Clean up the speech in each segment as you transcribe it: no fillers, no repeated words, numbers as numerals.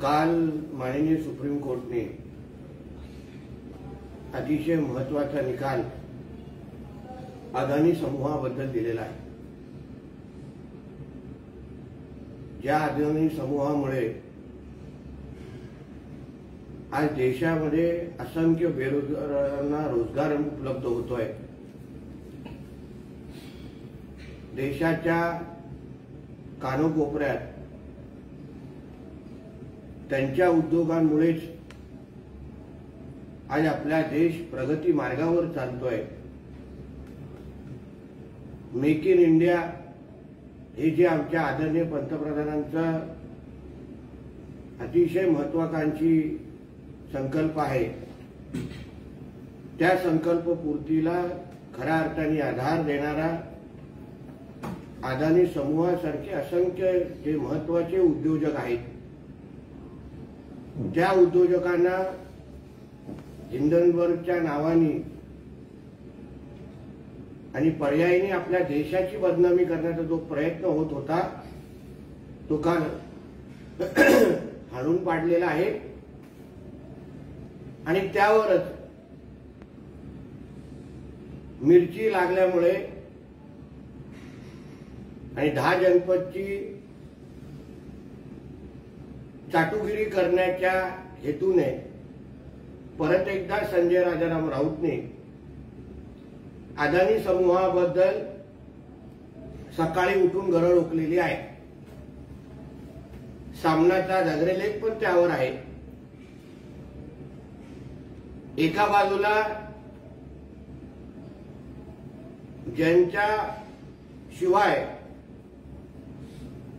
काल माननीय सुप्रीम कोर्टने अतिशय महत्त्वाचा निकाल अदानी समूहाबद्दल दिलेला आहे। या अदानी समूहामुळे आज देशामध्ये असंख्य बेरोजगारांना रोजगार उपलब्ध होतोय। देशाच्या कानकोपऱ्यात त्यांच्या उद्योगांमुळेच आज आपला देश प्रगती मार्गावर चालतोय। मेक इन इंडिया हे जे आमच्या आदरणीय पंतप्रधानांचा अतिशय महत्वाकांक्षी संकल्प आहे, त्या संकल्पपूर्तीला खऱ्या अर्थाने आधार देणारा अदानी समूहासारखे असंख्य जे महत्वाचे उद्योजक आहेत, त्या उद्योजकांना हिंडनबर्गच्या नावाने आणि पर्यायीने आपल्या देशाची बदनामी करण्याचा जो प्रयत्न होत होता तो काल हाणून पाडलेला आहे। आणि त्यावरच मिरची लागल्यामुळे आणि 10 जनपदची चाटुगिरी करण्याच्या हेतूने परत एकदा संजय राजाराम राऊतने अदानी समूहाबद्दल सकाळी उठून गरळ ओकलेली आहे। सामनाचा जागरेलेख पण त्यावर आहे। एका बाजूला ज्यांच्या शिवाय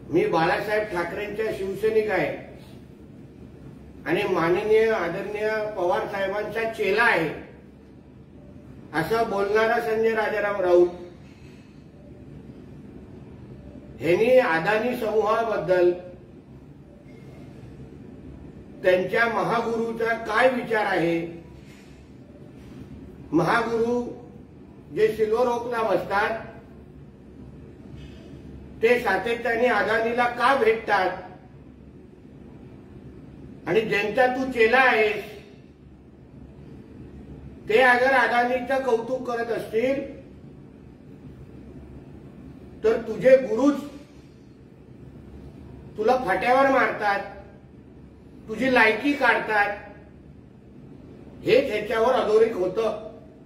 मी बाळासाहेब ठाकरेंच्या शिवसैनिक आहे आणि माननीय आदरणीय पवार साहेबांचा चेला आहे असं बोलणारा संजय राजाराम राऊत यांनी अदानी समूहाबद्दल त्यांच्या महागुरूचा काय विचार आहे, महागुरू जे सिल्वर ओकला बसतात ते सातत्याने अदानीला का भेटतात आणि ज्यांचा तू चेला आहेस ते अगर अदानीचं कौतुक करत असतील तर तुझे गुरुच तुला फाट्यावर मारतात, तुझी लायकी काढतात, हे त्याच्यावर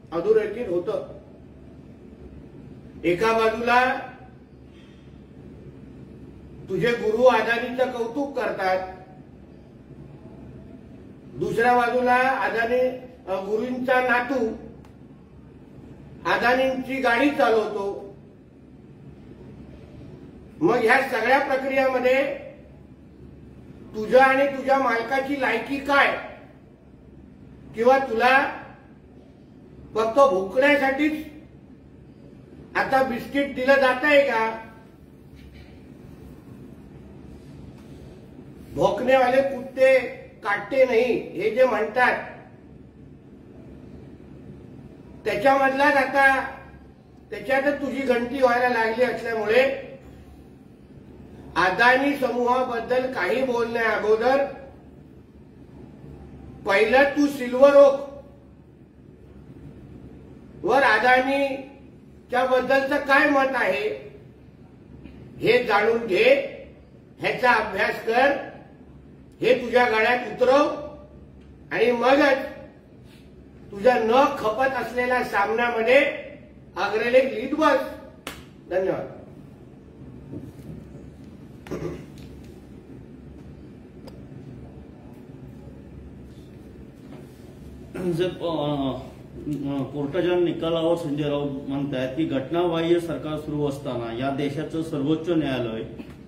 अधोरेखित होतं। एका बाजूला तुझे गुरु अदानीचं कौतुक करतात, दुसऱ्या बाजूला अदानी गुरूंचा नातू अदानींची गाडी चालवतो। मग ह्या सगळ्या प्रक्रियामध्ये तुझ्या आणि तुझ्या मालकाची लायकी काय, किंवा तुला फक्त भुकण्यासाठीच आता बिस्किट दिलं जात आहे का? भोकने वाले कुत्ते काटते नाही हे जे म्हणतात त्याच्यामधलाच आता त्याच्यातच तुझी घंटी व्हायला लागली असल्यामुळे अदानी समूहाबद्दल काही बोलण्या अगोदर पहिलं तू सिल्वर ओक वर अदानीच्या बद्दलचं काय मत आहे हे जाणून घे, ह्याचा अभ्यास कर, हे तुझ्या गळ्यात उतरव आणि मगच तुझ्या न खपत असलेल्या सामन्यामध्ये अग्रलेख लिहित बस। धन्यवाद। कोर्टाच्या निकालावर संजय राऊत म्हणतात की घटनाबाह्य सरकार सुरू असताना या देशाचं सर्वोच्च न्यायालय,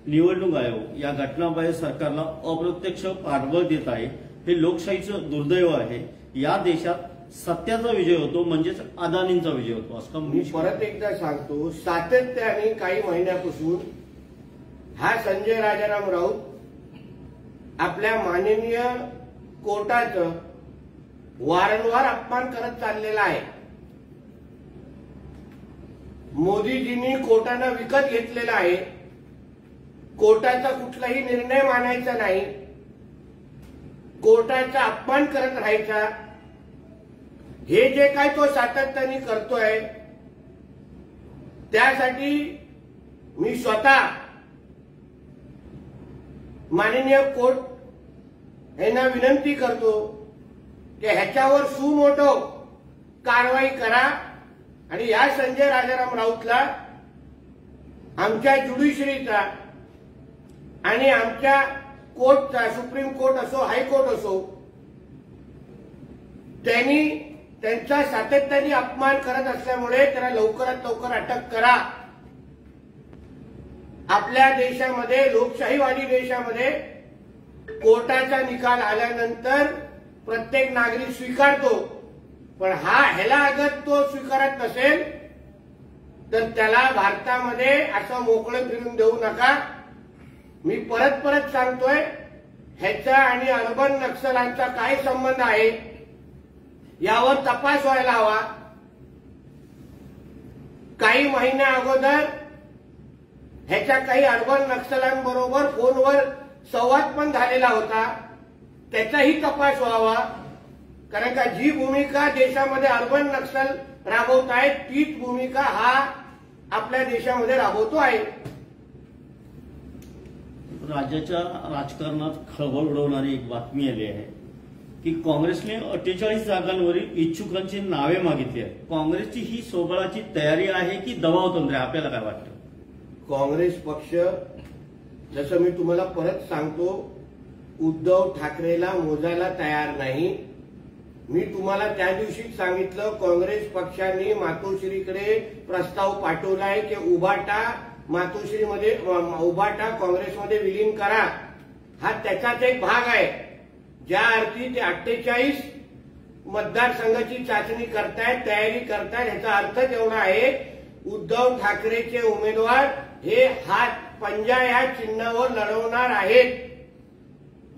निवडणूक आयोग या घटनाबाह्य सरकारला अप्रत्यक्ष पाठबळ देत आहे। हे लोकशाहीचं दुर्दैव आहे। या देशात सत्याचा विजय होतो म्हणजेच अदानींचा विजय होतो असं मी परत एकदा सांगतो। सातत्याने काही महिन्यापासून हा संजय राजाराम राऊत आपल्या माननीय कोर्टाचं वारंवार अपमान करत चाललेला आहे। मोदीजींनी कोर्टानं विकत घेतलेला आहे। कोर्टाचा कुठलाही निर्णय मानायचा नाही, कोर्टाचा अपमान करत राहायचा, हे जे काय तो सातत्याने करतोय, त्यासाठी मी स्वतः माननीय कोर्ट यांना विनंती करतो की ह्याच्यावर सुमोटो कारवाई करा आणि या संजय राजाराम राऊतला आमच्या ज्युडिशरीचा आणि आमच्या कोर्टचा, सुप्रीम कोर्ट असो हायकोर्ट असो, त्यांनी त्यांचा सातत्याने अपमान करत असल्यामुळे त्याला लवकरात लवकर अटक करा. आपल्या देशामध्ये, लोकशाहीवादी देशामध्ये कोर्टाचा निकाल आल्यानंतर प्रत्येक नागरिक स्वीकारतो, पण ह्याला अगर तो स्वीकारत नसेल तर त्याला भारतामध्ये असं मोकळं फिरून देऊ नका. मी परत परत सांगतोय, ह्याचा आणि अर्बन नक्षलांचा काय संबंध आहे यावर तपास व्हायला हवा. काही महिन्या अगोदर ह्याच्या काही अर्बन नक्षलांबरोबर फोनवर संवाद पण झालेला होता, त्याचाही तपास व्हावा. कारण का जी भूमिका देशामध्ये अर्बन नक्षल राबवत आहेत तीच भूमिका हा आपल्या देशामध्ये राबवतो आहे. राज्याच्या राजकारणात खळबळ उडवणारी एक बातमी आली आहे की काँग्रेसने 48 जागांवरील इच्छुकांची नावे मागितली आहेत. काँग्रेसची ही सोबळाची तयारी आहे की दबाव तंत्र आहे, आपल्याला काय वाटतं? काँग्रेस पक्ष, जसं मी तुम्हाला परत सांगतो, उद्धव ठाकरेला मोजायला तयार नाही. मी तुम्हाला त्या दिवशीच सांगितलं, काँग्रेस पक्षाने मातोश्रीकडे प्रस्ताव पाठवलाय की उभाटा मातोश्रीमध्ये, उभाटा काँग्रेसमध्ये विलीन करा. हा त्याचाच एक भाग आहे. ज्या अर्थी ते 48 मतदारसंघाची चाचणी करतायत, तयारी करतायत, ह्याचा अर्थच एवढा आहे, उद्धव ठाकरेचे उमेदवार हे हात पंजा या चिन्हावर लढवणार आहेत.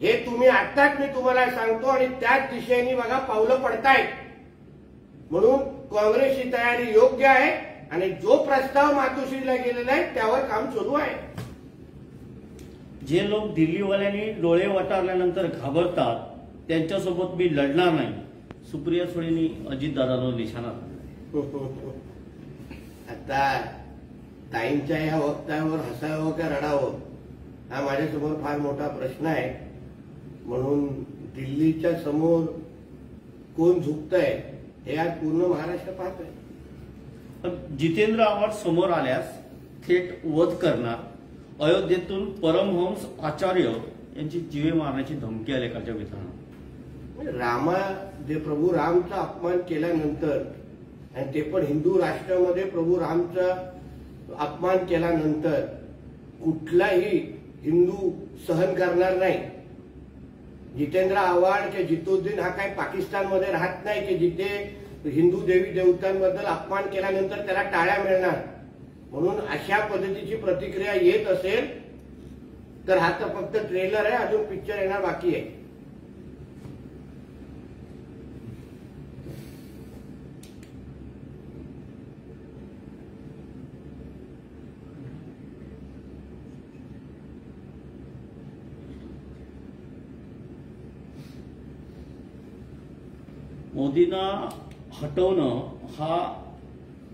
हे तुम्ही आत्ताच मी तुम्हाला सांगतो आणि त्याच दिशेने बघा पावलं पडतायत. म्हणून काँग्रेसची तयारी योग्य आहे आणि जो प्रस्ताव मातोश्रीला गेलेला आहे त्यावर काम सुरू आहे. जे लोक दिल्लीवाल्यांनी डोळे वटारल्यानंतर घाबरतात त्यांच्यासोबत मी लढणार नाही, सुप्रिया सुळेंनी अजितदादांवर निशाणा. आता ताईंच्या या वक्तव्यावर हसावं का रडावं हा माझ्यासमोर फार मोठा प्रश्न आहे. म्हणून दिल्लीच्या समोर कोण झुकतंय हे आज पूर्ण महाराष्ट्र पाहतोय. जितेंद्र आव्हाड समोर आल्यास थेट वध करणार, अयोध्येतून परमहंस आचार्य यांची जीवे मारण्याची धमकी आलेखाच्या विधानात. प्रभू रामचा अपमान केल्यानंतर आणि ते पण हिंदू राष्ट्रामध्ये प्रभू रामचा अपमान केल्यानंतर कुठलाही हिंदू सहन करणार नाही. जितेंद्र आव्हाड किंवा जितुद्दीन हा काही पाकिस्तानमध्ये राहत नाही की जिथे हिंदू देवी देवतांबद्दल अपमान केल्यानंतर त्याला टाळ्या मिळणार. म्हणून अशा पद्धतीची प्रतिक्रिया येत असेल तर हा तर फक्त ट्रेलर आहे, अजून पिक्चर येणार बाकी आहे. मोदींना हटवणं हा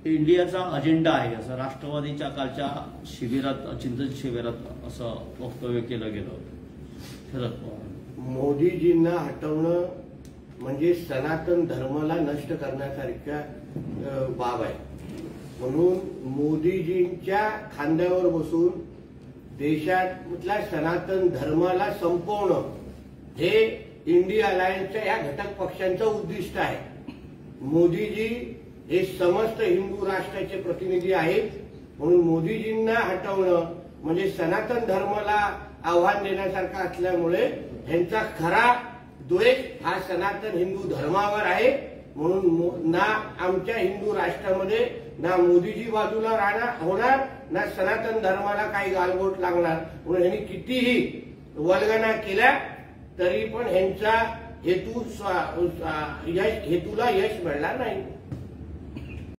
इंडियाचा अजेंडा आहे असं राष्ट्रवादीच्या कालच्या शिबिरात, चिंतन शिबिरात असं वक्तव्य केलं गेलं शरद पवार. मोदीजींना हटवणं म्हणजे सनातन धर्माला नष्ट करण्यासारख्या बाब आहे. म्हणून मोदीजींच्या खांद्यावर बसून देशातल्या सनातन धर्माला संपवणं हे इंडिया अलायन्सच्या या घटक पक्षांचं उद्दिष्ट आहे. मोदीजी हे समस्त हिंदू राष्ट्राचे प्रतिनिधी आहेत. म्हणून मोदीजींना हटवणं म्हणजे सनातन धर्माला आव्हान देण्यासारखं असल्यामुळे यांचा खरा द्वेष हा सनातन हिंदू धर्मावर आहे. म्हणून ना आमच्या हिंदू राष्ट्रामध्ये ना मोदीजी बाजूला राहणार होणार ना सनातन धर्माला काही गालबोट लागणार. म्हणून यांनी कितीही वल्गना केल्या तरी पण ह्यांचा हेतूला यश मिळणार नाही.